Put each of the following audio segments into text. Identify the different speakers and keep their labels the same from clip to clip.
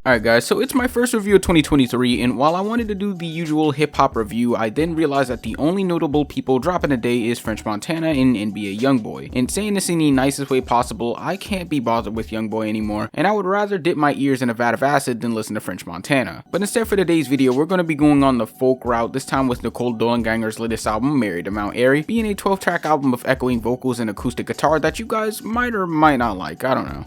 Speaker 1: Alright guys, so it's my first review of 2023, and while I wanted to do the usual hip-hop review, I then realized that the only notable people dropping today is French Montana and NBA Youngboy. And saying this in the nicest way possible, I can't be bothered with Youngboy anymore, and I would rather dip my ears in a vat of acid than listen to French Montana. But instead for today's video, we're going to be going on the folk route, this time with Nicole Dollanganger's latest album, Married to Mount Airy, being a 12-track album of echoing vocals and acoustic guitar that you guys might or might not like, I don't know.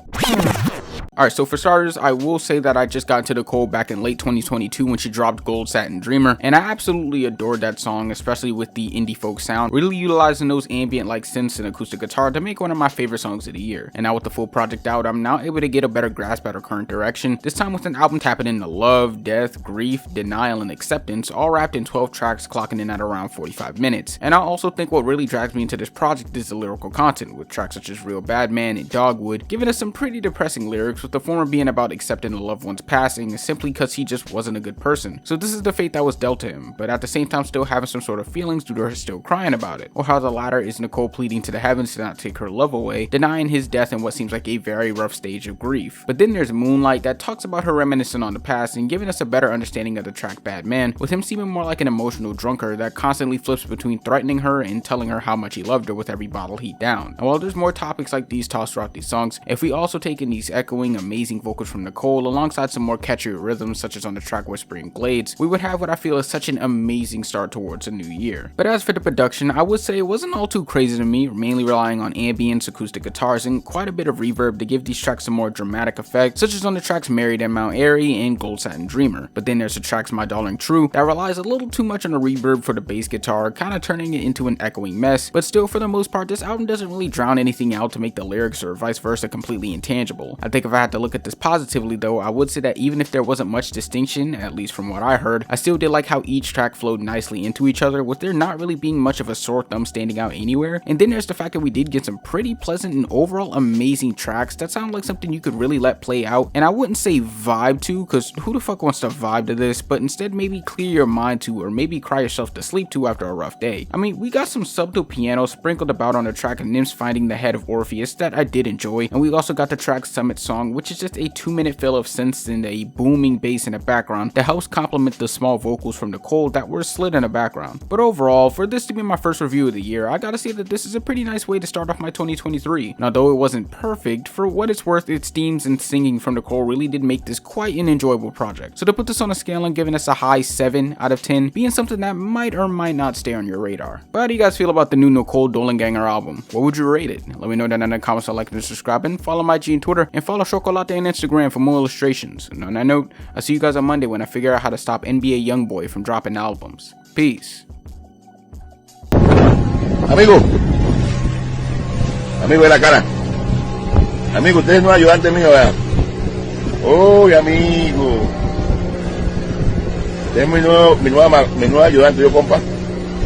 Speaker 1: Alright, so for starters, I will say that I just got into Nicole back in late 2022 when she dropped Gold Satin Dreamer, and I absolutely adored that song, especially with the indie folk sound, really utilizing those ambient like synths and acoustic guitar to make one of my favorite songs of the year. And now with the full project out, I'm now able to get a better grasp at her current direction, this time with an album tapping into love, death, grief, denial, and acceptance, all wrapped in 12 tracks clocking in at around 45 minutes. And I also think what really drags me into this project is the lyrical content, with tracks such as Real Bad Man and Dogwood giving us some pretty depressing lyrics, with the former being about accepting a loved one's passing simply because he just wasn't a good person. So this is the fate that was dealt to him, but at the same time still having some sort of feelings due to her still crying about it. Or how the latter is Nicole pleading to the heavens to not take her love away, denying his death in what seems like a very rough stage of grief. But then there's Moonlight that talks about her reminiscing on the past and giving us a better understanding of the track Bad Man, with him seeming more like an emotional drunkard that constantly flips between threatening her and telling her how much he loved her with every bottle he downed. And while there's more topics like these tossed throughout these songs, if we also take in these echoing amazing vocals from Nicole alongside some more catchy rhythms such as on the track Whispering Glades, we would have what I feel is such an amazing start towards a new year. But as for the production, I would say it wasn't all too crazy to me, mainly relying on ambience, acoustic guitars, and quite a bit of reverb to give these tracks some more dramatic effect, such as on the tracks Married at Mount Airy and Gold Satin Dreamer. But then there's the tracks My Darling True that relies a little too much on the reverb for the bass guitar, kind of turning it into an echoing mess, but still for the most part this album doesn't really drown anything out to make the lyrics or vice versa completely intangible. I think if I had to look at this positively though, I would say that even if there wasn't much distinction, at least from what I heard, I still did like how each track flowed nicely into each other, with there not really being much of a sore thumb standing out anywhere. And then there's the fact that we did get some pretty pleasant and overall amazing tracks that sound like something you could really let play out, and I wouldn't say vibe to, because who the fuck wants to vibe to this, but instead maybe clear your mind to, or maybe cry yourself to sleep to after a rough day. I mean, we got some subtle piano sprinkled about on the track Nymphs Finding the Head of Orpheus that I did enjoy, and we also got the track Summit Song, which is just a 2-minute fill of synths and a booming bass in the background that helps complement the small vocals from Nicole that were slid in the background. But overall, for this to be my first review of the year, I gotta say that this is a pretty nice way to start off my 2023. And although it wasn't perfect, for what it's worth, its themes and singing from Nicole really did make this quite an enjoyable project. So to put this on a scale, I'm giving us a high 7 out of 10, being something that might or might not stay on your radar. But how do you guys feel about the new Nicole Dollanganger album? What would you rate it? Let me know down in the comments. So like and subscribe, and follow my G on Twitter, and follow Chocolate on Instagram for more illustrations. And on that note, I'll see you guys on Monday when I figure out how to stop NBA Youngboy from dropping albums. Peace.
Speaker 2: Amigo de la cara. Amigo, usted es nuevo ayudante mío, ¿verdad? Uy, amigo. Usted es mi nuevo ayudante, yo, compa.